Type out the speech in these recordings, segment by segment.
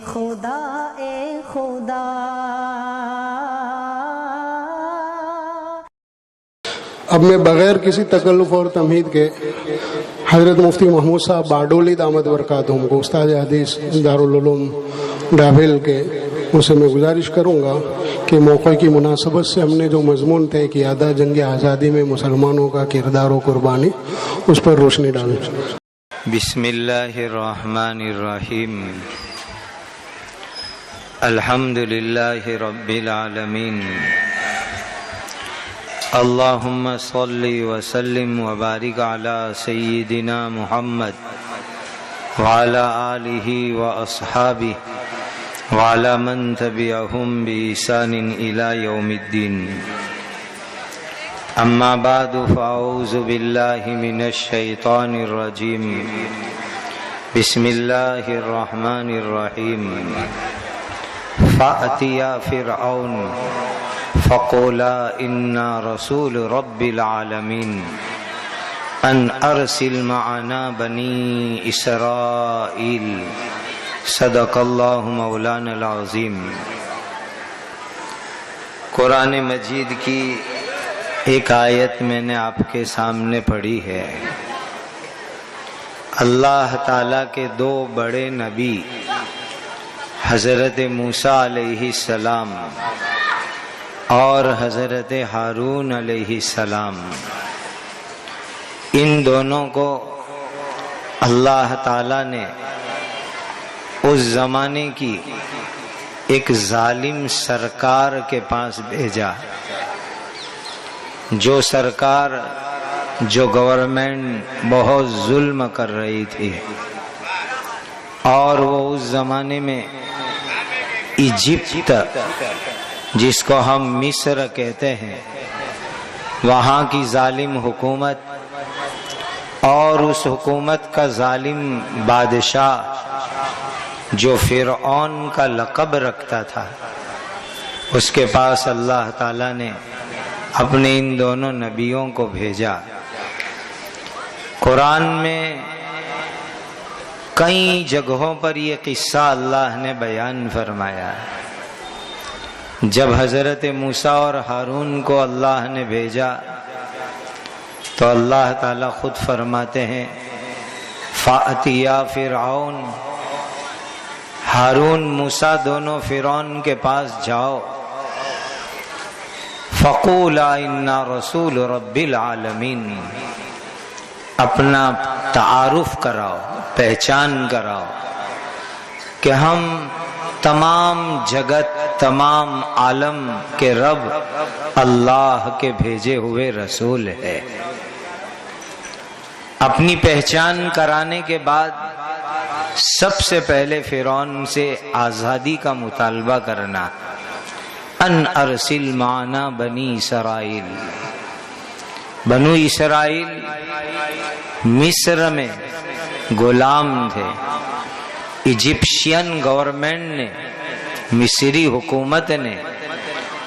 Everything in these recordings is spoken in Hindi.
खुदा ए खुदा। अब मैं बग़ैर किसी तकल्लुफ़ और तमहीद के हज़रत मुफ्ती महमूद साहब बारडोली दामद बरकातुहूम को उस्ताद हदीस दारुल उलूम डाभिल के उनसे मैं गुजारिश करूँगा कि मौक़े की मुनासबत से हमने जो मज़मून तय किया था जंग आज़ादी में मुसलमानों का किरदार और कुर्बानी, उस पर रोशनी डालें। बिस्मिल्लाहिर्रहमानिर्रहीम। अल्हम्दुलिल्लाहि रब्बिल आलमीन। अल्लाहुम्मा सल्लि व सल्लिम व बारिक अला सय्यिदिना मुहम्मद व अला आलिहि व अस्हाबिहि व अला मन तबिअहुम बि ihसानिन इला यौमिद्दीन। अम्मा बादु फ़अऊज़ु बिल्लाहि मिनश शैतानिर रजीम। बिस्मिल्लाहिर रहमानिर रहीम। फ़अतिया फ़िरऔन फ़क़ूला इन्ना रसूल रब्बिल आलमीन अन अरसिल मअना बनी इसराईल। सदक़ल्लाहु मौलानल अज़ीम। कुरान मजीद की एक आयत मैंने आपके सामने पढ़ी है। अल्लाह ताला के दो बड़े नबी हज़रत मूसा अलैहिस्सलाम और हज़रत हारून अलैहिस्सलाम, इन दोनों को अल्लाह ताला ने उस ज़माने की एक जालिम सरकार के पास भेजा। जो सरकार, जो गवर्नमेंट बहुत जुल्म कर रही थी, और वो उस ज़माने में इजिप्ट, जिसको हम मिस्र कहते हैं, वहाँ की जालिम हुकूमत और उस हुकूमत का जालिम बादशाह जो फ़िरऔन का लक़ब रखता था, उसके पास अल्लाह ताला ने अपने इन दोनों नबियों को भेजा। कुरान में कई जगहों पर ये किस्सा अल्लाह ने बयान फरमाया। जब हज़रत मूसा और हारून को अल्लाह ने भेजा तो अल्लाह ताला खुद फरमाते हैं, फ़अतिया फ़िरऔन, हारून मूसा दोनों फ़िरौन के पास जाओ। फ़क़ूला इन्ना रसूल रब्बिल आलमीन, अपना तारुफ कराओ, पहचान कराओ कि हम तमाम जगत, तमाम आलम के रब अल्लाह के भेजे हुए रसूल है। अपनी पहचान कराने के बाद सबसे पहले फ़िरौन से आज़ादी का मुतालबा करना। अन अरसिल माना बनी इसराईल। बनु इसराईल मिस्र में गुलाम थे। इजिप्शियन गवर्नमेंट ने, मिस्री हुकूमत ने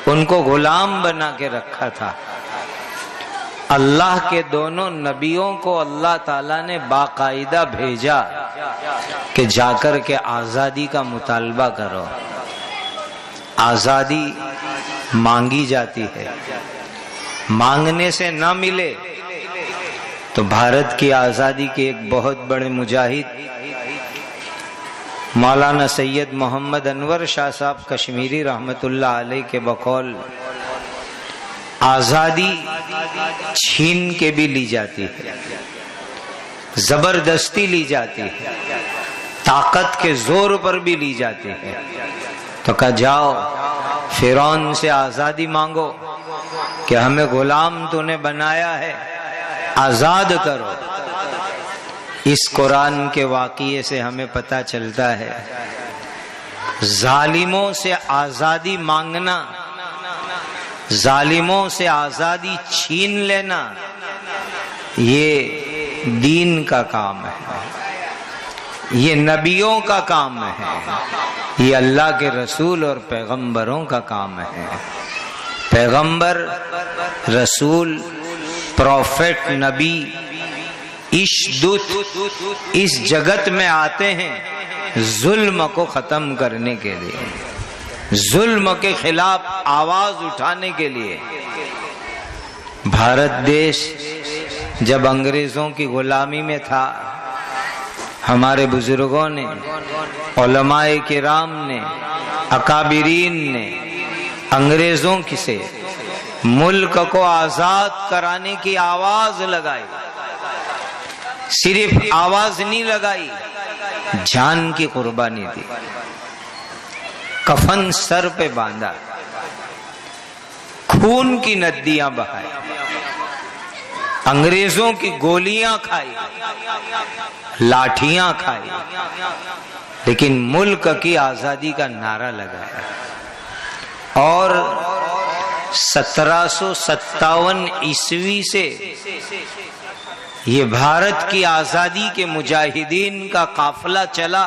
उनको गुलाम बना के रखा था। अल्लाह के दोनों नबियों को अल्लाह ताला ने बाकायदा भेजा कि जाकर के आज़ादी का मुतालबा करो। आज़ादी मांगी जाती है, मांगने से ना मिले तो भारत की आज़ादी के एक बहुत बड़े मुजाहिद मौलाना सैयद मोहम्मद अनवर शाह साहब कश्मीरी रहमतुल्लाह अलैह के बकौल आज़ादी छीन के भी ली जाती है, जबरदस्ती ली जाती है, ताकत के जोर पर भी ली जाती है। तो कहा जाओ फ़िरौन से आज़ादी मांगो कि हमें गुलाम तूने बनाया है, आज़ाद करो। इस कुरान के वाक़ये से हमें पता चलता है जालिमों से आज़ादी मांगना, जालिमों से आज़ादी छीन लेना, ये दीन का काम है, ये नबियों का काम है, ये अल्लाह के रसूल और पैगंबरों का काम है। पैगंबर, रसूल, प्रॉफेट, नबी, इश्दूत इस जगत में आते हैं जुल्म को खत्म करने के लिए, जुल्म के खिलाफ आवाज उठाने के लिए। भारत देश जब अंग्रेजों की गुलामी में था, हमारे बुजुर्गों ने, उलमाए किराम ने, अकाबिरीन ने अंग्रेजों की से मुल्क को आजाद कराने की आवाज लगाई। सिर्फ आवाज नहीं लगाई, जान की कुर्बानी दी। कफन सर पे बांधा, खून की नदियां बहाई, अंग्रेजों की गोलियां खाई, लाठियां खाई, लेकिन मुल्क की आजादी का नारा लगाया। और 1757 ईस्वी से ये भारत की आजादी के मुजाहिदीन का काफिला चला।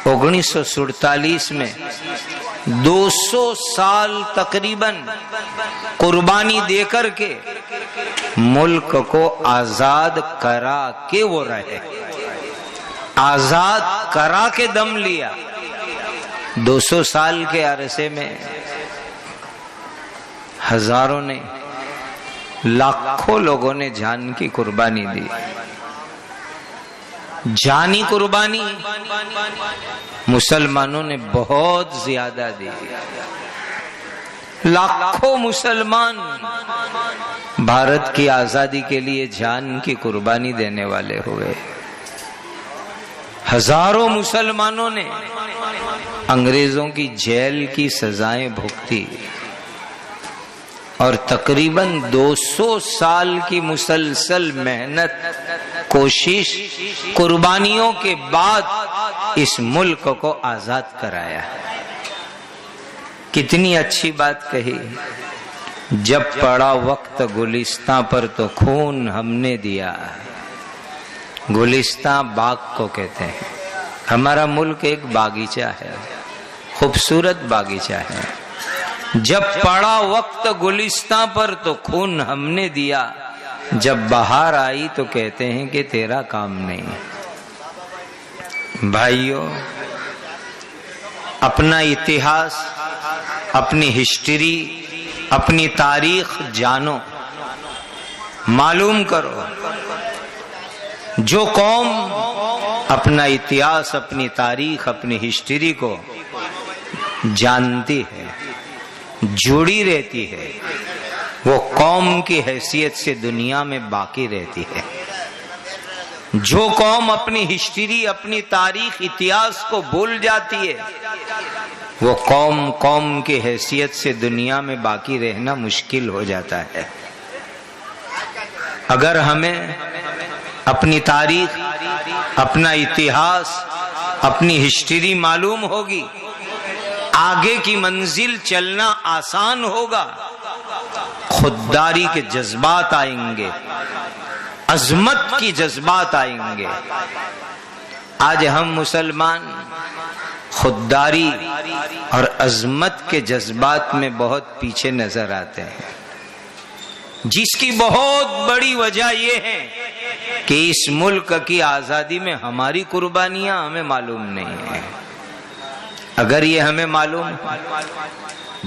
1947 में 200 साल तकरीबन कुर्बानी देकर के मुल्क को आजाद करा के वो रहे, आजाद करा के दम लिया। 200 साल के अरसे में हजारों ने, लाखों लोगों ने जान की कुर्बानी दी। जानी कुर्बानी मुसलमानों ने बहुत ज्यादा दी। लाखों मुसलमान भारत की आजादी के लिए जान की कुर्बानी देने वाले हुए। हजारों मुसलमानों ने अंग्रेजों की जेल की सजाएं भुगती और तकरीबन 200 साल की मुसलसल मेहनत, कोशिश, कुर्बानियों के बाद इस मुल्क को आजाद कराया। कितनी अच्छी बात कही, जब पड़ा वक्त गुलिस्तां पर तो खून हमने दिया। गुलिस्तां बाग को कहते हैं। हमारा मुल्क एक बागीचा है, खूबसूरत बागीचा है। जब पड़ा वक्त गुलिस्तां पर तो खून हमने दिया, जब बाहर आई तो कहते हैं कि तेरा काम नहीं। भाइयों, अपना इतिहास, अपनी हिस्ट्री, अपनी तारीख जानो, मालूम करो। जो कौम अपना इतिहास, अपनी तारीख, अपनी हिस्ट्री को जानती है, जुड़ी रहती है, वो कौम की हैसियत से दुनिया में बाकी रहती है। जो कौम अपनी हिस्ट्री, अपनी तारीख, इतिहास को भूल जाती है, वो कौम की हैसियत से दुनिया में बाकी रहना मुश्किल हो जाता है। अगर हमें अपनी तारीख, अपना इतिहास, अपनी हिस्ट्री मालूम होगी, आगे की मंजिल चलना आसान होगा। खुददारी के जज्बात आएंगे, अजमत की जज्बात आएंगे। आज हम मुसलमान खुददारी और अजमत के जज्बात में बहुत पीछे नजर आते हैं, जिसकी बहुत बड़ी वजह यह है कि इस मुल्क की आजादी में हमारी कुर्बानियां हमें मालूम नहीं है। अगर ये हमें मालूम,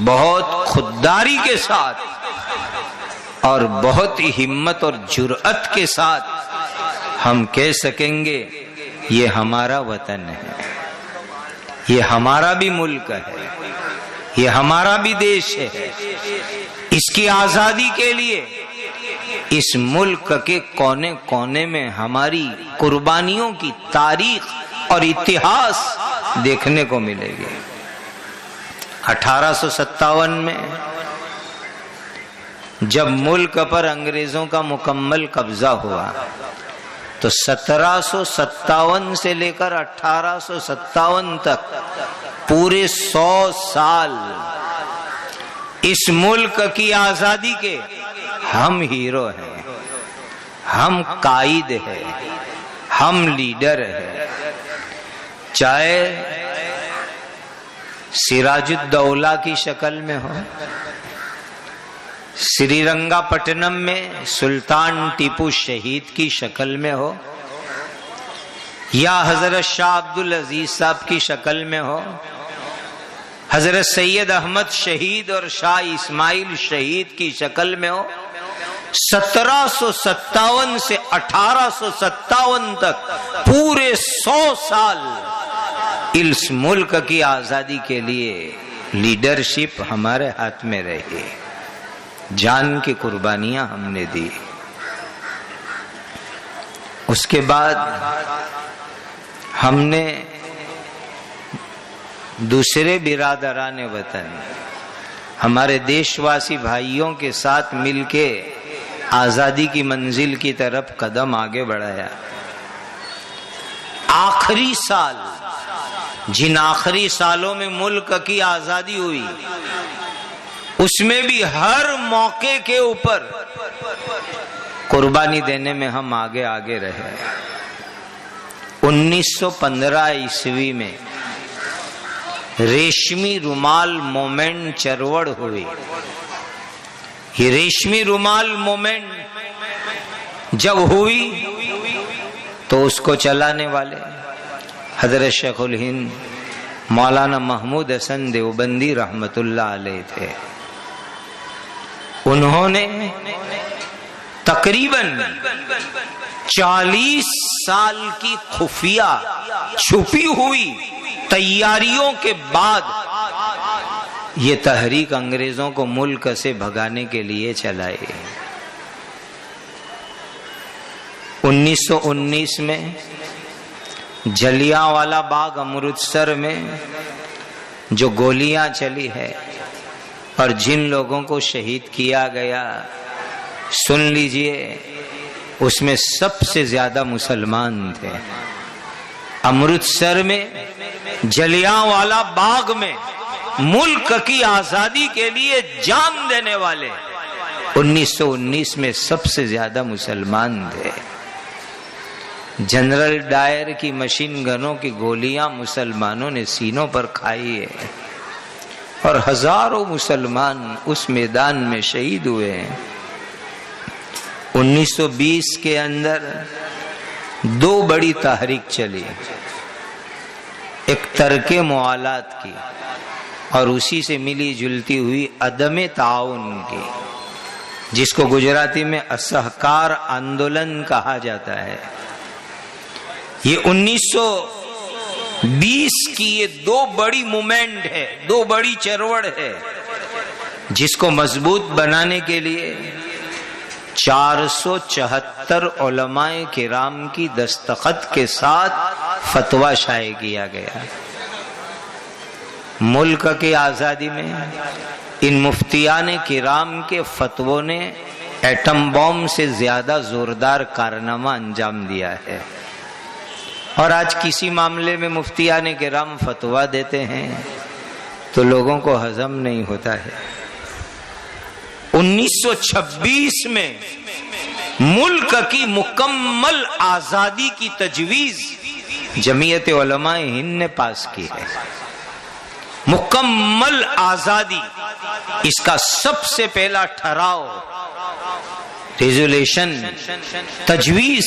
बहुत खुददारी के साथ और बहुत ही हिम्मत और जुर्अत के साथ हम कह सकेंगे ये हमारा वतन है, ये हमारा भी मुल्क है, ये हमारा भी देश है। इसकी आजादी के लिए इस मुल्क के कोने कोने में हमारी कुर्बानियों की तारीख और इतिहास देखने को मिलेगी। 1857 में जब मुल्क पर अंग्रेजों का मुकम्मल कब्जा हुआ तो 1757 से लेकर 1857 तक पूरे 100 साल इस मुल्क की आजादी के हम हीरो हैं, हम कायद हैं, हम लीडर हैं। चाहे सिराजुद्दौला की शक्ल में हो, श्रीरंगापट्टनम में सुल्तान टीपू शहीद की शक्ल में हो, या हजरत शाह अब्दुल अजीज साहब की शक्ल में हो, हजरत सैयद अहमद शहीद और शाह इस्माइल शहीद की शक्ल में हो। 1757 से 1857 तक पूरे 100 साल इस मुल्क की आजादी के लिए लीडरशिप हमारे हाथ में रही, जान की कुर्बानियां हमने दी। उसके बाद हमने दूसरे बिरादरान वतन, हमारे देशवासी भाइयों के साथ मिलके आजादी की मंजिल की तरफ कदम आगे बढ़ाया। आखिरी साल, जिन आखिरी सालों में मुल्क की आजादी हुई, उसमें भी हर मौके के ऊपर कुर्बानी देने में हम आगे आगे रहे। 1915 ईस्वी में रेशमी रुमाल मूवमेंट चरवड़ हुई। ये रेशमी रुमाल मूवमेंट जब हुई तो उसको चलाने वाले हजरत शेखुल हिंद मौलाना महमूद हसन देवबंदी रहमतुल्लाह अलैह थे। उन्होंने तकरीबन 40 साल की खुफिया छुपी हुई तैयारियों के बाद ये तहरीक अंग्रेजों को मुल्क से भगाने के लिए चलाई। 1919 में जलियांवाला बाग अमृतसर में जो गोलियां चली है और जिन लोगों को शहीद किया गया, सुन लीजिए, उसमें सबसे ज्यादा मुसलमान थे। अमृतसर में जलियांवाला बाग में मुल्क की आजादी के लिए जान देने वाले 1919 में सबसे ज्यादा मुसलमान थे। जनरल डायर की मशीन गनों की गोलियां मुसलमानों ने सीनों पर खाई है और हजारों मुसलमान उस मैदान में शहीद हुए हैं। 1920 के अंदर 2 बड़ी तहरीक चली, एक तरके मुआलात की और उसी से मिली जुलती हुई अदम ताउन की, जिसको गुजराती में असहकार आंदोलन कहा जाता है। ये 1920 की ये 2 बड़ी मूवमेंट है, 2 बड़ी चरवड़ है, जिसको मजबूत बनाने के लिए 474 उलमाए किराम की दस्तखत के साथ फतवा शाये किया गया। मुल्क की आजादी में इन मुफ्तियान किराम के फतवों ने एटम बॉम्ब से ज्यादा जोरदार कारनामा अंजाम दिया है। और आज किसी मामले में मुफ्तियान किराम फतवा देते हैं तो लोगों को हजम नहीं होता है। 1926 में मुल्क की मुकम्मल आजादी की तजवीज जमीयत उलमाए हिंद ने पास की है। मुकम्मल आजादी, इसका सबसे पहला ठहराव, रेजोल्यूशन, तजवीज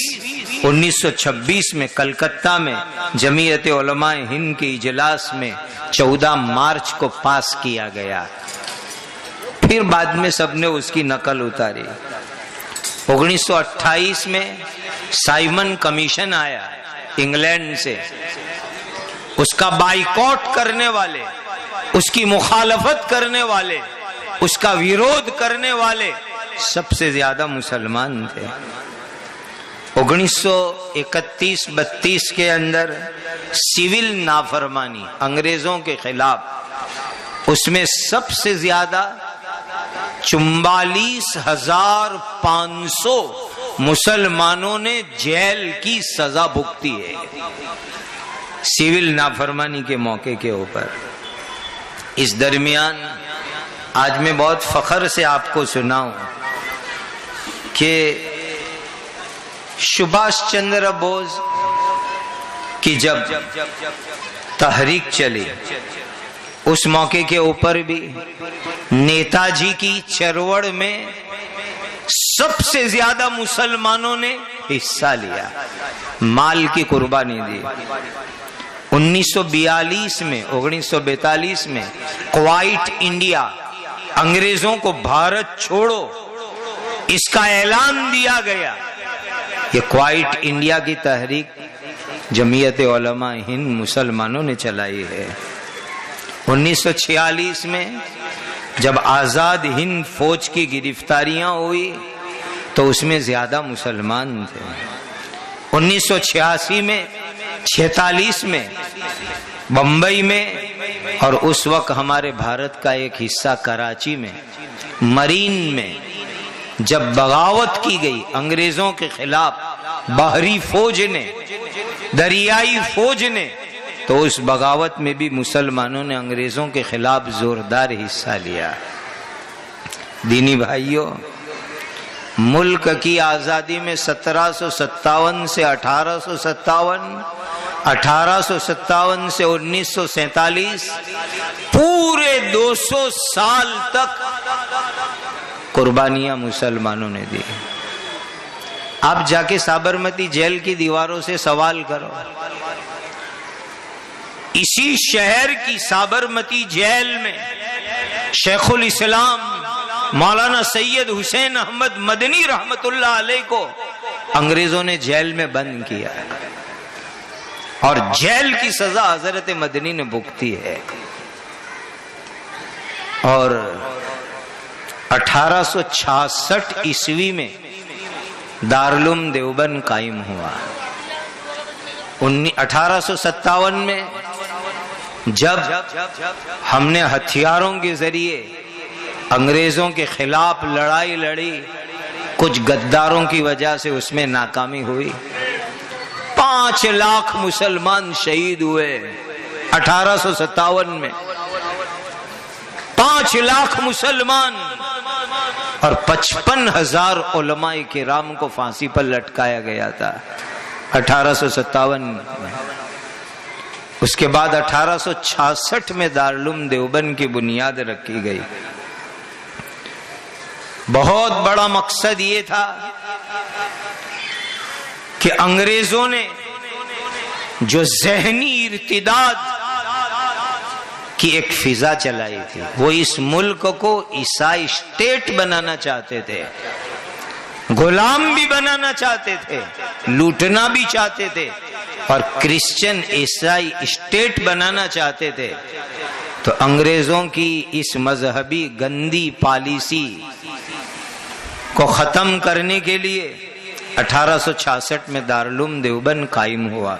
1926 में कलकत्ता में जमीयत उलमाए हिंद के इजलास में 14 मार्च को पास किया गया। फिर बाद में सबने उसकी नकल उतारी। 1928 में साइमन कमीशन आया इंग्लैंड से, उसका बाइकॉट करने वाले, उसकी मुखालफत करने वाले, उसका विरोध करने वाले सबसे ज्यादा मुसलमान थे। 1931-32 के अंदर सिविल नाफरमानी अंग्रेजों के खिलाफ, उसमें सबसे ज्यादा 44,500 मुसलमानों ने जेल की सजा भुगती है सिविल नाफरमानी के मौके के ऊपर। इस दरमियान आज मैं बहुत फख्र से आपको सुनाऊं कि सुभाष चंद्र बोस की जब तहरीक चली, उस मौके के ऊपर भी नेताजी की चरवड़ में सबसे ज्यादा मुसलमानों ने हिस्सा लिया, माल की कुर्बानी दी। 1942 में क्वाइट इंडिया, अंग्रेजों को भारत छोड़ो, इसका ऐलान दिया गया। ये क्वाइट इंडिया की तहरीक जमीयत उलमा हिंद मुसलमानों ने चलाई है। 1946 में जब आजाद हिंद फौज की गिरफ्तारियां हुई तो उसमें ज्यादा मुसलमान थे। 1986 में, 46 में बंबई में, और उस वक्त हमारे भारत का एक हिस्सा कराची में, मरीन में जब बगावत की गई अंग्रेजों के खिलाफ, बाहरी फौज ने, दरियाई फौज ने, तो उस बगावत में भी मुसलमानों ने अंग्रेजों के खिलाफ जोरदार हिस्सा लिया। दीनी भाइयों, मुल्क की आजादी में 1757 से 1857, 1857 से 1947, पूरे 200 साल तक कुर्बानियां मुसलमानों ने दी। आप जाके साबरमती जेल की दीवारों से सवाल करो, इसी शहर की साबरमती जेल में शेखुल इस्लाम मौलाना सैयद हुसैन अहमद मदनी रहमतुल्लाह अलैह को अंग्रेजों ने जेल में बंद किया और जेल की सजा हजरत मदनी ने भुगती है। और 1866 ईस्वी में दारुल देवबंद कायम हुआ। 1857 में जब हमने हथियारों के जरिए अंग्रेजों के खिलाफ लड़ाई लड़ी, कुछ गद्दारों की वजह से उसमें नाकामी हुई, 5 लाख मुसलमान शहीद हुए। 1857 में 5 लाख मुसलमान और 55,000 उलमाए किराम को फांसी पर लटकाया गया था 1857 में। उसके बाद 1866 में दारुल देवबंद की बुनियाद रखी गई। बहुत बड़ा मकसद ये था कि अंग्रेजों ने जो जहनी इर्तिदाद की एक फिजा चलाई थी, वो इस मुल्क को ईसाई स्टेट बनाना चाहते थे, गुलाम भी बनाना चाहते थे, लूटना भी चाहते थे और क्रिश्चियन ईसाई स्टेट बनाना चाहते थे। तो अंग्रेजों की इस मजहबी गंदी पॉलिसी को खत्म करने के लिए 1866 में दारुल देवबंद कायम हुआ।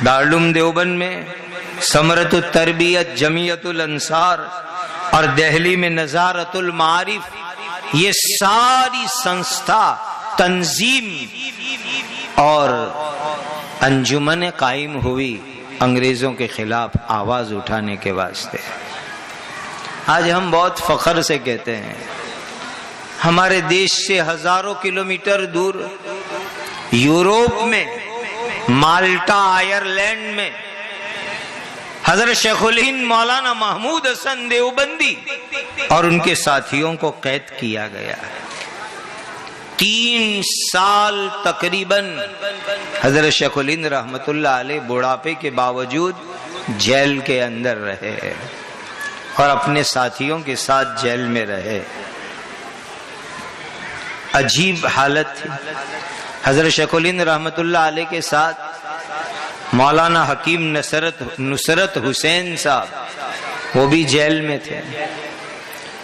दारुल देवबंद में समरतुल तरबियत, जमीयतुल अंसार और दिल्ली में नजारतुल मारिफ, ये सारी संस्था, तंजीम और अंजुमन कायम हुई अंग्रेजों के खिलाफ आवाज उठाने के वास्ते। आज हम बहुत फख्र से कहते हैं, हमारे देश से हजारों किलोमीटर दूर यूरोप में, माल्टा, आयरलैंड में हजरत शेखुल हिंद मौलाना महमूद हसन देवबंदी और उनके साथियों को कैद किया गया। 3 साल तकरीबन हजरत शेखुल हिंद रहमतुल्लाह अलैह बुढ़ापे के बावजूद जेल के अंदर रहे और अपने साथियों के साथ जेल में रहे। अजीब हालत थी। हजरत शेखुल हिंद रहमतुल्लाह अलैह के साथ मौलाना हकीम नुसरत हुसैन साहब, वो भी जेल में थे।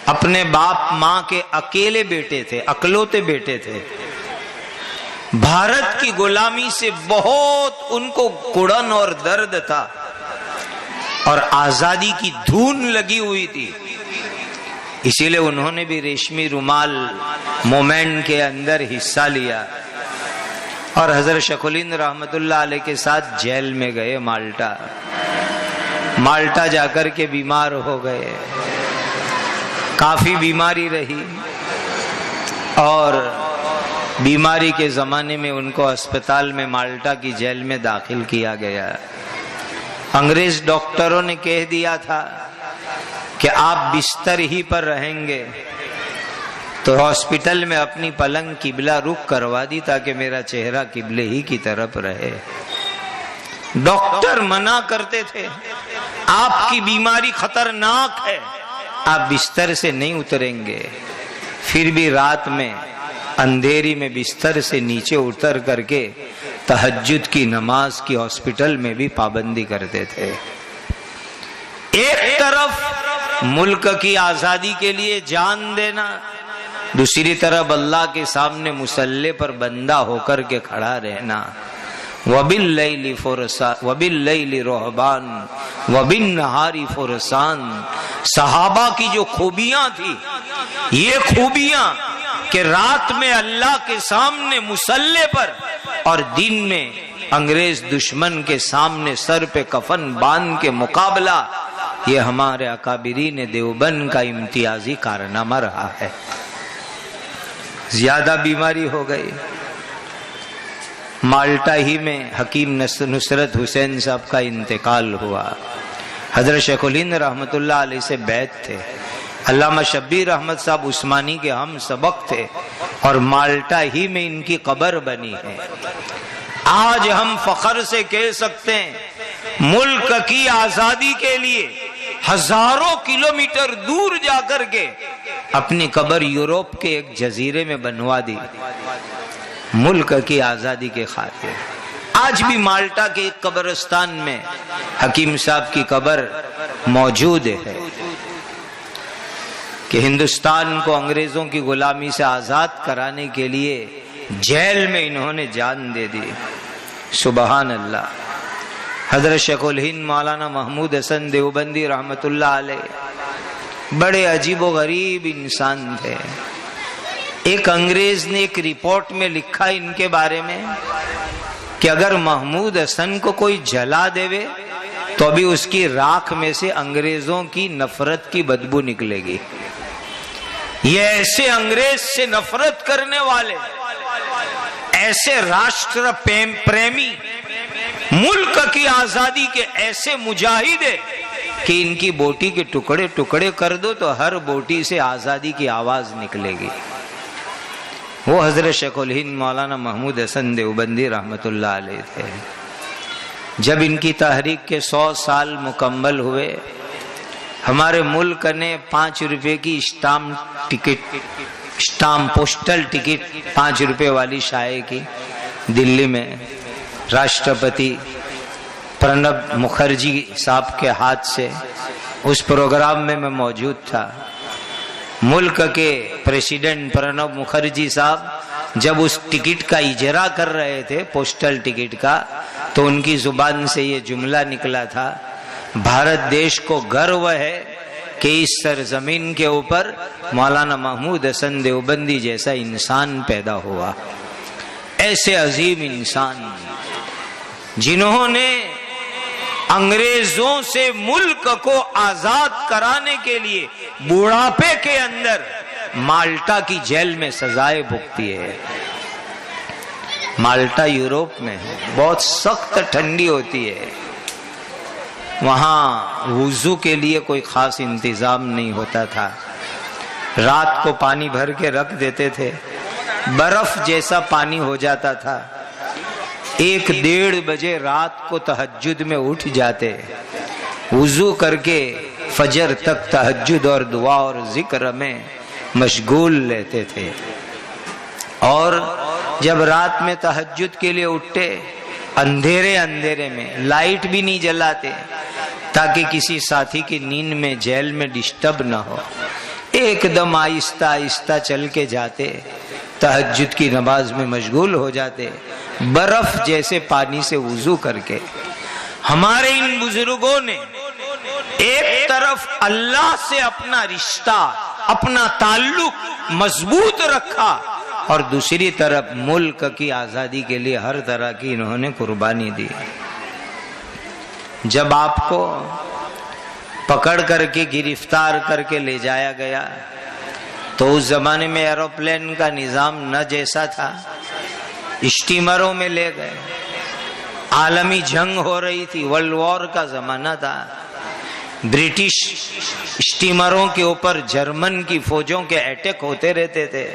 अपने बाप माँ के अकेले बेटे थे, अकलौते बेटे थे। भारत की गुलामी से बहुत उनको कुड़न और दर्द था और आजादी की धून लगी हुई थी। इसीलिए उन्होंने भी रेशमी रुमाल मूवमेंट के अंदर हिस्सा लिया और हजरत शेखुल हिंद रहमतुल्लाह अलैह के साथ जेल में गए। माल्टा जाकर के बीमार हो गए, काफी बीमारी रही और बीमारी के जमाने में उनको अस्पताल में माल्टा की जेल में दाखिल किया गया। अंग्रेज डॉक्टरों ने कह दिया था कि आप बिस्तर ही पर रहेंगे। तो हॉस्पिटल में अपनी पलंग किबला रुख करवा दी ताकि मेरा चेहरा किबले ही की तरफ रहे। डॉक्टर मना करते थे, आपकी बीमारी खतरनाक है, आप बिस्तर से नहीं उतरेंगे। फिर भी रात में अंधेरी में बिस्तर से नीचे उतर करके तहज्जुद की नमाज की हॉस्पिटल में भी पाबंदी करते थे। एक तरफ मुल्क की आजादी के लिए जान देना, दूसरी तरफ अल्लाह के सामने मुसल्ले पर बंदा होकर के खड़ा रहना। वबिल्लैली रोहबान वबिन्नहारी फुरसान। सहाबा की जो खूबियां थी, ये खूबियां कि रात में अल्लाह के सामने मुसल्ले पर और दिन में अंग्रेज दुश्मन के सामने सर पे कफन बांध के मुकाबला, ये हमारे अकाबिरीन देवबंद का इम्तियाजी कारनामा रहा है। ज्यादा बीमारी हो गई। माल्टा ही में हकीम नुसरत हुसैन साहब का इंतकाल हुआ। हजरत शेखुल हिंद रहमतुल्लाह अलैह से बैत थे। अल्लामा शब्बीर अहमद साहब उस्मानी के हम सबक थे और माल्टा ही में इनकी कब्र बनी है। आज हम फख्र से कह सकते हैं मुल्क की आजादी के लिए हजारों किलोमीटर दूर जाकर के अपनी कब्र यूरोप के एक जजीरे में बनवा दी, मुल्क की आजादी के खातिर। आज भी माल्टा के एक कब्रिस्तान में हकीम साहब की कब्र मौजूद है कि हिंदुस्तान को अंग्रेजों की गुलामी से आजाद कराने के लिए जेल में इन्होंने जान दे दी। सुबहान अल्लाह। हजरत शेखुल हिंद मौलाना महमूद हसन देवबंदी रहमतुल्लाह अलैह बड़े अजीबो गरीब इंसान थे। एक अंग्रेज ने एक रिपोर्ट में लिखा इनके बारे में कि अगर महमूद हसन को कोई जला देवे तो अभी उसकी राख में से अंग्रेजों की नफरत की बदबू निकलेगी। ये ऐसे अंग्रेज से नफरत करने वाले, ऐसे राष्ट्र प्रेमी, मुल्क की आजादी के ऐसे मुजाहिदे कि इनकी बोटी के टुकड़े टुकड़े कर दो तो हर बोटी से आजादी की आवाज निकलेगी। वो हजरत शेखुल हिंद मौलाना महमूद हसन देवबंदी रहमतुल्लाह अलैह थे। जब इनकी तहरीक के 100 साल मुकम्मल हुए, हमारे मुल्क ने 5 रुपए की स्टाम्प पोस्टल टिकट 5 रुपए वाली शाये की दिल्ली में राष्ट्रपति प्रणब मुखर्जी साहब के हाथ से। उस प्रोग्राम में मैं मौजूद था। मुल्क के प्रेसिडेंट प्रणब मुखर्जी साहब जब उस टिकट का इजरा कर रहे थे, पोस्टल टिकट का, तो उनकी जुबान से ये जुमला निकला था, भारत देश को गर्व है कि इस सरजमीन के ऊपर मौलाना महमूद हसन देवबंदी जैसा इंसान पैदा हुआ। ऐसे अजीम इंसान जिन्होंने अंग्रेजों से मुल्क को आजाद कराने के लिए बुढ़ापे के अंदर माल्टा की जेल में सजाएं भुगती है। माल्टा यूरोप में है, बहुत सख्त ठंडी होती है। वहां वुजू के लिए कोई खास इंतजाम नहीं होता था। रात को पानी भर के रख देते थे, बर्फ जैसा पानी हो जाता था। 1-1:30 बजे रात को तहज्जुद में उठ जाते, वुजू करके फजर तक तहज्जुद और दुआ और जिक्र में मशगूल रहते थे। और जब रात में तहज्जुद के लिए उठते, अंधेरे अंधेरे में लाइट भी नहीं जलाते ताकि किसी साथी की नींद में जेल में डिस्टर्ब ना हो। एकदम आहिस्ता आहिस्ता चल के जाते, तहज्जुद की नमाज में मशगूल हो जाते, बर्फ जैसे पानी से वुजू करके। हमारे इन बुजुर्गों ने एक तरफ अल्लाह से अपना रिश्ता, अपना ताल्लुक मजबूत रखा और दूसरी तरफ मुल्क की आजादी के लिए हर तरह की इन्होंने कुर्बानी दी। जब आपको पकड़ करके गिरफ्तार करके ले जाया गया तो उस जमाने में एरोप्लेन का निजाम न जैसा था, स्टीमरों में ले गए। आलमी जंग हो रही थी, वर्ल्ड वॉर का जमाना था। ब्रिटिश स्टीमरों के ऊपर जर्मन की फौजों के अटैक होते रहते थे।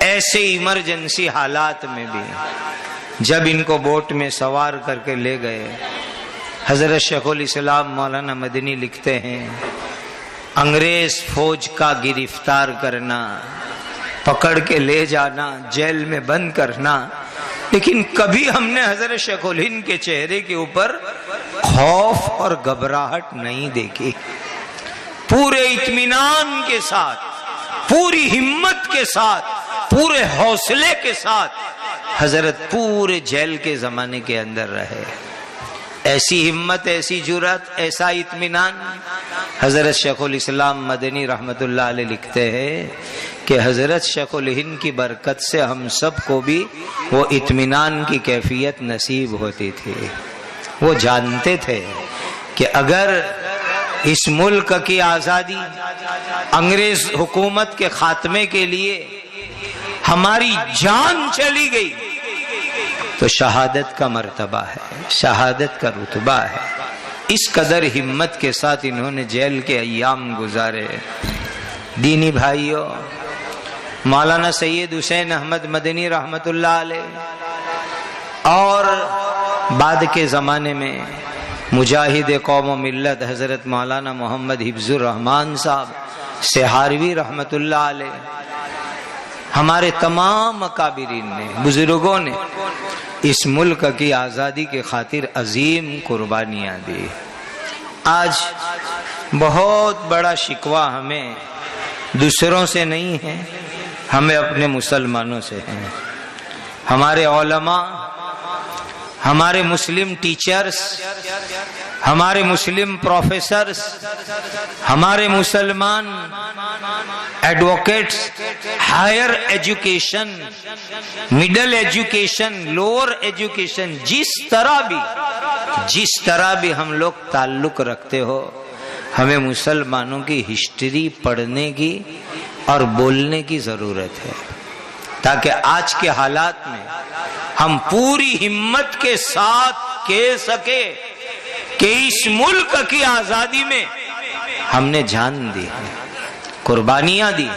ऐसे इमरजेंसी हालात में भी जब इनको बोट में सवार करके ले गए, हजरत शेखुल इस्लाम मौलाना मदनी लिखते हैं, अंग्रेज फौज का गिरफ्तार करना, पकड़ के ले जाना, जेल में बंद करना, लेकिन कभी हमने हजरत शेखुल हिंद के चेहरे के ऊपर खौफ और घबराहट नहीं देखी। पूरे इत्मीनान के साथ, पूरी हिम्मत के साथ, पूरे हौसले के साथ हजरत पूरे जेल के जमाने के अंदर रहे। ऐसी हिम्मत, ऐसी जुर्रत, ऐसा इत्मीनान हजरत शेखुल इस्लाम मदनी रहमतुल्लाह अलैह लिखते हैं कि हजरत शेखुल हिंद की बरकत से हम सब को भी वो इत्मीनान की कैफियत नसीब होती थी। वो जानते थे कि अगर इस मुल्क की आजादी, अंग्रेज हुकूमत के खात्मे के लिए हमारी जान चली गई तो शहादत का मर्तबा है, शहादत का रुतबा है। इस कदर हिम्मत के साथ इन्होंने जेल के अय्याम गुजारे। दीनी भाइयों, मौलाना सैयद हुसैन अहमद मदनी रहमतुल्लाह अलैह और बाद के ज़माने में मुजाहिद कौम व मिल्लत हज़रत मौलाना मोहम्मद हिफ्जुर रहमान साहब सेहारवी रहमतुल्लाह अलैह, हमारे तमाम अकाबिरीन ने, बुजुर्गों ने इस मुल्क की आज़ादी के खातिर अजीम कुर्बानियाँ दी। आज बहुत बड़ा शिकवा हमें दूसरों से नहीं है, हमें अपने मुसलमानों से है। हमारे औलमा, हमारे मुस्लिम टीचर्स, हमारे मुस्लिम प्रोफेसर्स, हमारे मुसलमान advocates, higher education, middle education, lower education, जिस तरह भी हम लोग ताल्लुक रखते हो, हमें मुसलमानों की हिस्ट्री पढ़ने की और बोलने की जरूरत है, ताकि आज के हालात में हम पूरी हिम्मत के साथ कह सके कि इस मुल्क की आजादी में हमने जान दी, कुर्बानियां दी।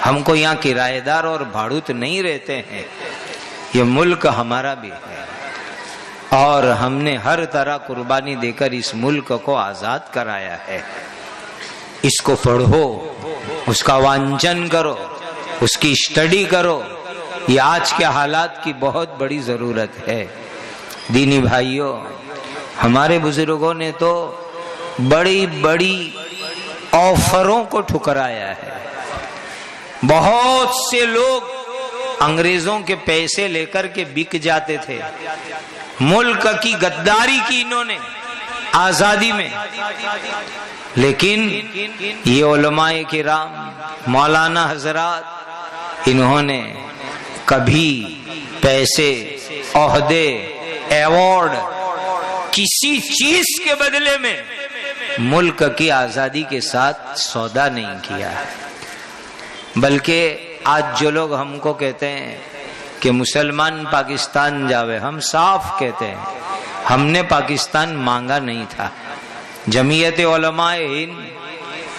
हमको यहाँ किराएदार और भाड़ूत नहीं रहते हैं, ये मुल्क हमारा भी है और हमने हर तरह कुर्बानी देकर इस मुल्क को आजाद कराया है। इसको पढ़ो, उसका वांचन करो, उसकी स्टडी करो, ये आज के हालात की बहुत बड़ी जरूरत है। दीनी भाइयों, हमारे बुजुर्गों ने तो बड़ी बड़ी ऑफरों को ठुकराया है। बहुत से लोग अंग्रेजों के पैसे लेकर के बिक जाते थे। मुल्क की गद्दारी की इन्होंने आजादी में, लेकिन ये उलमाए किराम, मौलाना हजरात, इन्होंने कभी पैसे, ओहदे, एवॉर्ड, किसी चीज के बदले में मुल्क की आजादी के साथ सौदा नहीं किया। बल्कि आज जो लोग हमको कहते हैं कि मुसलमान पाकिस्तान जावे, हम साफ कहते हैं हमने पाकिस्तान मांगा नहीं था। जमीयत उलमाए हिंद,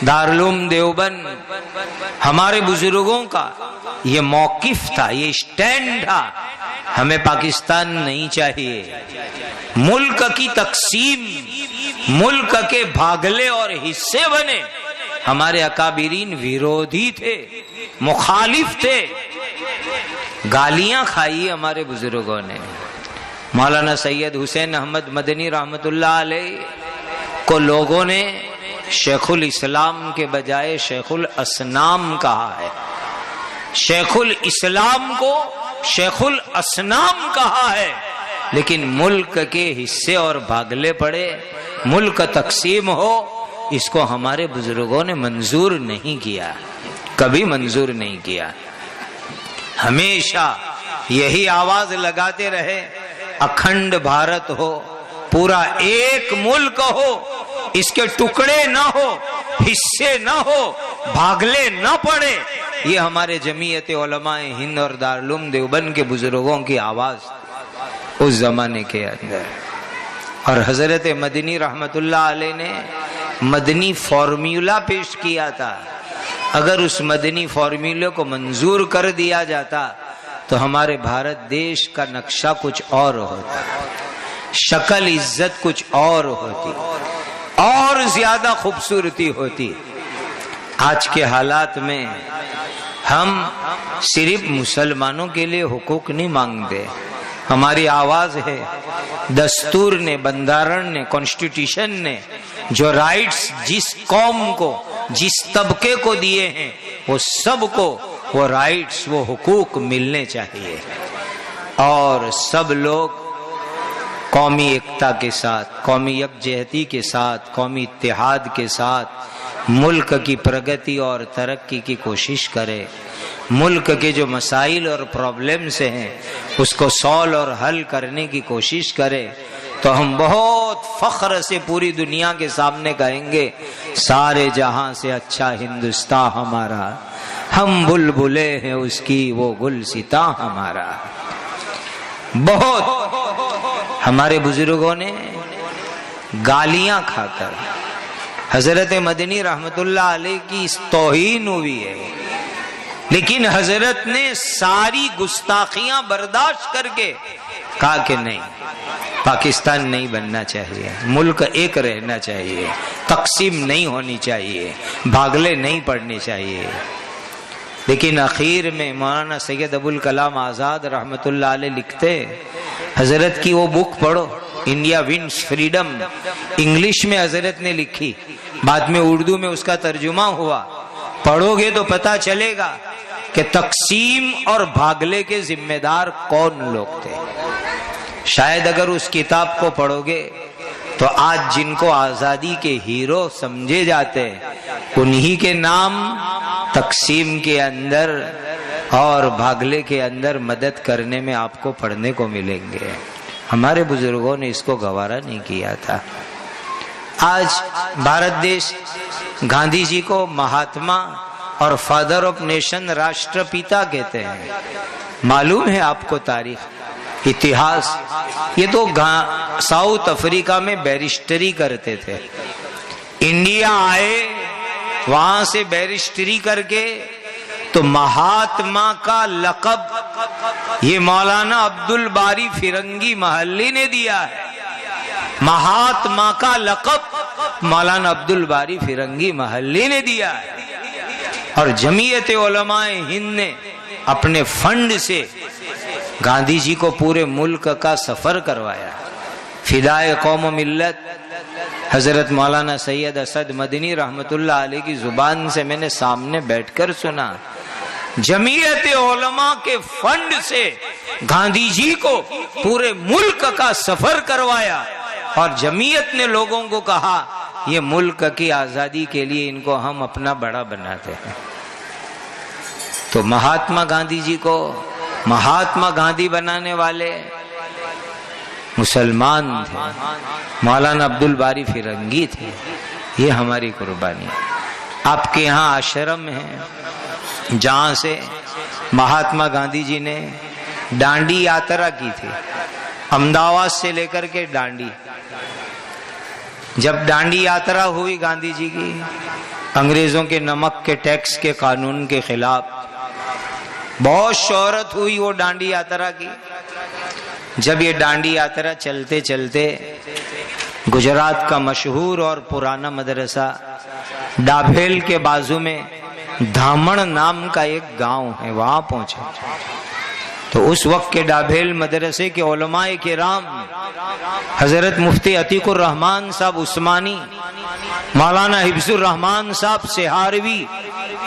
दारुल देवबंद, हमारे बुजुर्गों का ये मौकिफ था, ये स्टैंड था, हमें पाकिस्तान नहीं चाहिए। मुल्क की तकसीम, मुल्क के भागले और हिस्से बने, हमारे अकाबिरीन विरोधी थे, मुखालिफ थे। गालियां खाई हमारे बुजुर्गों ने। मौलाना सैयद हुसैन अहमद मदनी रहमतुल्लाह अलैह को लोगों ने शेखुल इस्लाम के बजाय शेखुल असनाम कहा है। शेखुल इस्लाम को शेखुल असनाम कहा है, लेकिन मुल्क के हिस्से और भागले पड़े, मुल्क तकसीम हो, इसको हमारे बुजुर्गों ने मंजूर नहीं किया, कभी मंजूर नहीं किया। हमेशा यही आवाज लगाते रहे, अखंड भारत हो, पूरा एक मुल्क हो, इसके टुकड़े ना हो, हिस्से ना हो, भागले ना पड़े। ये हमारे जमीयत उलमाए हिंद और दारुल देवबंद के बुजुर्गों की आवाज उस जमाने के अंदर। और हजरत मदनी रहमतुल्लाह अलैह ने मदनी फॉर्मूला पेश किया था। अगर उस मदनी फॉर्मूले को मंजूर कर दिया जाता तो हमारे भारत देश का नक्शा कुछ और होता, शक्ल इज्जत कुछ और होती, और ज्यादा खूबसूरती होती। आज के हालात में हम सिर्फ मुसलमानों के लिए हुकूक नहीं मांगते, हमारी आवाज है। दस्तूर ने, बंधारण ने, कॉन्स्टिट्यूशन ने जो राइट्स जिस कौम को, जिस तबके को दिए हैं, वो सबको वो राइट्स, वो हुकूक मिलने चाहिए। और सब लोग कौमी एकता के साथ, कौमी यकजहती के साथ, कौमी इत्तेहाद के साथ मुल्क की प्रगति और तरक्की की कोशिश करें। मुल्क के जो मसाइल और प्रॉब्लम्स हैं उसको सॉल्व और हल करने की कोशिश करें, तो हम बहुत फख्र से पूरी दुनिया के सामने कहेंगे, सारे जहां से अच्छा हिंदुस्तान हमारा, हम बुलबुले हैं उसकी, वो गुलसिता हमारा। बहुत हमारे बुजुर्गों ने गालियां खाकर हजरत मदनी रहमतुल्लाह अलैह की तौहीन हुई है, लेकिन हजरत ने सारी गुस्ताखियां बर्दाश्त करके कहा कि नहीं, पाकिस्तान नहीं बनना चाहिए, मुल्क एक रहना चाहिए, तकसीम नहीं होनी चाहिए, भागले नहीं पड़ने चाहिए। लेकिन आखिर में मौलाना सैयद अबुल कलाम आजाद रहमतुल्लाह अलैह लिखते, हजरत की वो बुक पढ़ो, इंडिया विंस फ्रीडम, इंग्लिश में हजरत ने लिखी, बाद में उर्दू में उसका तर्जुमा हुआ। पढ़ोगे तो पता चलेगा कि तकसीम और भागले के जिम्मेदार कौन लोग थे। शायद अगर उस किताब को पढ़ोगे तो आज जिनको आजादी के हीरो समझे जाते हैं, उन्हीं के नाम तकसीम के अंदर और भागले के अंदर मदद करने में आपको पढ़ने को मिलेंगे। हमारे बुजुर्गों ने इसको गवारा नहीं किया था। आज भारत देश गांधी जी को महात्मा और फादर ऑफ नेशन, राष्ट्रपिता कहते हैं। मालूम है आपको तारीख, इतिहास? ये तो साउथ अफ्रीका में बैरिस्टरी करते थे, इंडिया आए, वहां से बैरिस्टरी करके तो महात्मा का लक़ब ये मौलाना अब्दुल बारी फिरंगी महल्ली ने दिया है। महात्मा का लक़ब मौलाना अब्दुल बारी फिरंगी महल्ली ने दिया है। और जमीयत उलमाए हिंद ने अपने फंड से गांधी जी को पूरे मुल्क का सफर करवाया। फिदाए कौम व मिल्लत हजरत मौलाना सैयद असद मदनी रहमतुल्लाह अलैह की जुबान से मैंने सामने बैठकर सुना। जमीयत उलमा के फंड से गांधी जी को पूरे मुल्क का सफर करवाया और जमीयत ने लोगों को कहा, ये मुल्क की आजादी के लिए इनको हम अपना बड़ा बनाते हैं। तो महात्मा गांधी जी को महात्मा गांधी बनाने वाले मुसलमान थे, मौलाना अब्दुल बारी फिरंगी थे। ये हमारी कुर्बानी। आपके यहाँ आश्रम है जहां से महात्मा गांधी जी ने डांडी यात्रा की थी, अहमदाबाद से लेकर के डांडी। जब डांडी यात्रा हुई गांधी जी की, अंग्रेजों के नमक के टैक्स के कानून के खिलाफ, बहुत शोहरत हुई वो डांडी यात्रा की। जब ये डांडी यात्रा चलते चलते गुजरात का मशहूर और पुराना मदरसा डाभेल के बाजू में धामण नाम का एक गांव है, वहां पहुंचे तो उस वक्त के डाभेल मदरसे के उलमाए किराम हजरत मुफ्ती अतीकुर रहमान साहब उस्मानी, मौलाना हिफ्जुर रहमान साहब सिहारवी,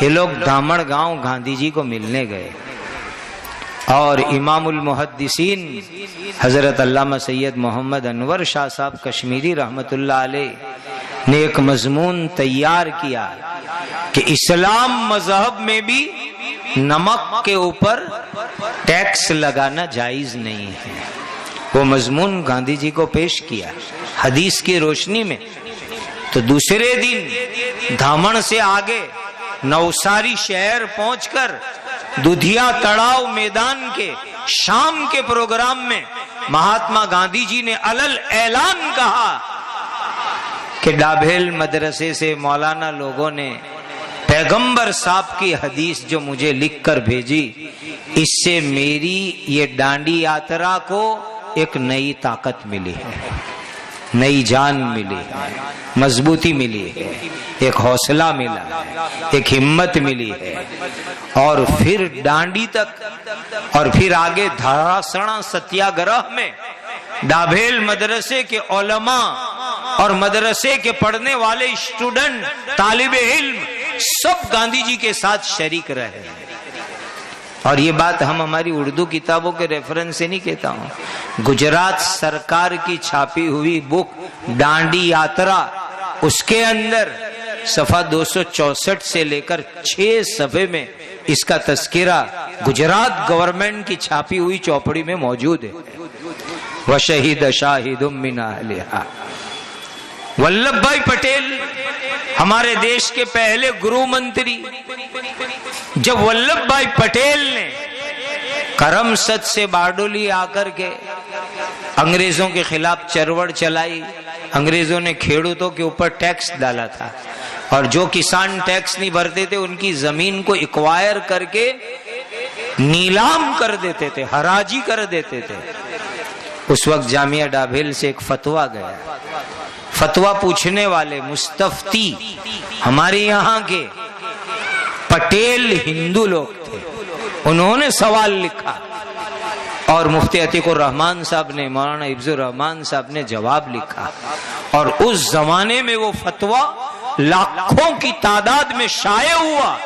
ये लोग धामण गांव गांधी जी को मिलने गए। और इमामुल मुहद्दिसीन हजरत अल्लामा सैयद मोहम्मद अनवर शाह साहब कश्मीरी रहमतुल्लाह अलैह ने एक मजमून तैयार किया कि इस्लाम मजहब में भी नमक के ऊपर टैक्स लगाना जायज नहीं है। वो मजमून गांधी जी को पेश किया हदीस की रोशनी में। तो दूसरे दिन धामण से आगे नवसारी शहर पहुंचकर दुधिया तड़ाव मैदान के शाम के प्रोग्राम में महात्मा गांधी जी ने अलल ऐलान कहा कि डाभेल मदरसे से मौलाना लोगों ने पैगंबर साहब की हदीस जो मुझे लिखकर भेजी, इससे मेरी ये डांडी यात्रा को एक नई ताकत मिली है, नई जान मिली है, मजबूती मिली है, एक हौसला मिला है, एक हिम्मत मिली है। और फिर डांडी तक और फिर आगे धरासणा सत्याग्रह में डाभेल मदरसे के उलमा और मदरसे के पढ़ने वाले स्टूडेंट, तालिबे इल्म सब गांधी जी के साथ शरीक रहे। और ये बात हम हमारी उर्दू किताबों के रेफरेंस से नहीं कहता हूं, गुजरात सरकार की छापी हुई बुक डांडी यात्रा, उसके अंदर सफा 264 से लेकर 6 सफे में इसका तस्किरा गुजरात गवर्नमेंट की छापी हुई चौपड़ी में मौजूद है। वशहीद शाहिदुम मिन अहलिहा। वल्लभ भाई पटेल हमारे देश के पहले गृह मंत्री, जब वल्लभ भाई पटेल ने करमसद से बारडोली आकर के अंग्रेजों के खिलाफ चरवड़ चलाई, अंग्रेजों ने खेडूतों के ऊपर टैक्स डाला था और जो किसान टैक्स नहीं भरते थे उनकी जमीन को एक्वायर करके नीलाम कर देते थे, हराजी कर देते थे। उस वक्त जामिया डाभेल से एक फतवा गया। फतवा पूछने वाले मुस्तफ्ती हमारे यहाँ के पटेल हिंदू लोग थे। उन्होंने सवाल लिखा और मुफ्ती अतीकुर रहमान साहब ने, मौलाना हिफ्जुर रहमान साहब ने जवाब लिखा। और उस जमाने में वो फतवा लाखों की तादाद में शाये हुआ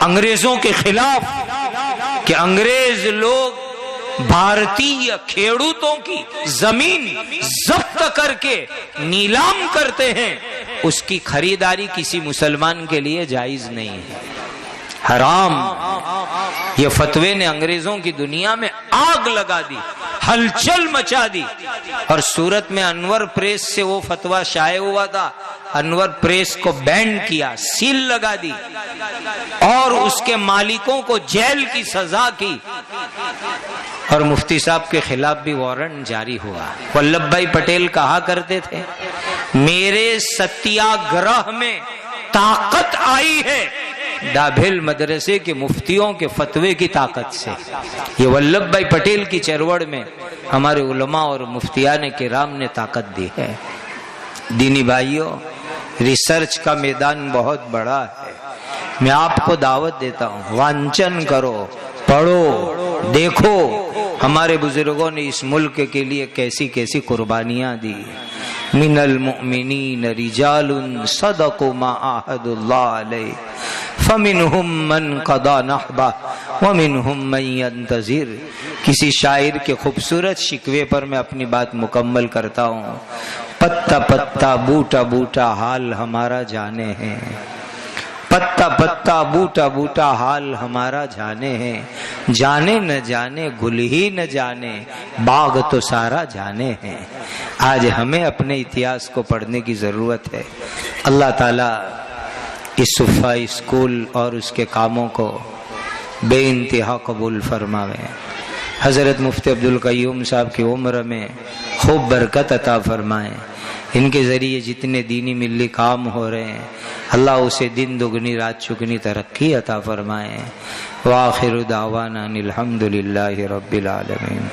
अंग्रेजों के खिलाफ कि अंग्रेज लोग भारतीय खेडूतों की जमीन जब्त करके नीलाम करते हैं, उसकी खरीदारी किसी मुसलमान के लिए जायज नहीं है, हराम। ये फतवे ने अंग्रेजों की दुनिया में आग लगा दी, हलचल मचा दी। और सूरत में अनवर प्रेस से वो फतवा शाये हुआ था, अनवर प्रेस को बैन किया, सील लगा दी और उसके मालिकों को जेल की सजा की और मुफ्ती साहब के खिलाफ भी वारंट जारी हुआ। वल्लभ भाई पटेल कहा करते थे, मेरे सत्याग्रह में ताकत आई है डाभेल मदरसे के मुफ्तियों के फतवे की ताकत से। ये वल्लभ भाई पटेल की चरवड़ में हमारे उलमा और मुफ्तियान किराम ने ताकत दी है। दीनी भाइयों, रिसर्च का मैदान बहुत बड़ा है। मैं आपको दावत देता हूँ, वांचन करो, पढ़ो, देखो हमारे बुजुर्गों ने इस मुल्क के लिए कैसी कैसी कुर्बानियां दी। मिनल मुमिनीन रिजालुन सदक़ू मा आहदुल्लाह अलैहि फमिनहुम मन क़दा नहबा व मिनहुम मन यंतज़िर। किसी शायर के खूबसूरत शिकवे पर मैं अपनी बात मुकम्मल करता हूँ। पत्ता पत्ता बूटा बूटा हाल हमारा जाने हैं, पत्ता पत्ता बूटा बूटा हाल हमारा जाने हैं, जाने न जाने गुल ही न जाने बाग तो सारा जाने हैं। आज हमें अपने इतिहास को पढ़ने की जरूरत है। अल्लाह ताला इस सुफ़ा स्कूल और उसके कामों को बेइंतहा कबूल फरमावे। हज़रत मुफ्ती अब्दुल क़य्यूम साहब की उम्र में खूब बरकत अता फरमाए। इनके ज़रिए जितने दीनी मिल्ली काम हो रहे हैं, अल्लाह उसे दिन दुगनी रात चुगनी तरक्की अता फरमाए। व आखिरु दावाना अनिल हम्दुलिल्लाहि रब्बिल आलमीन।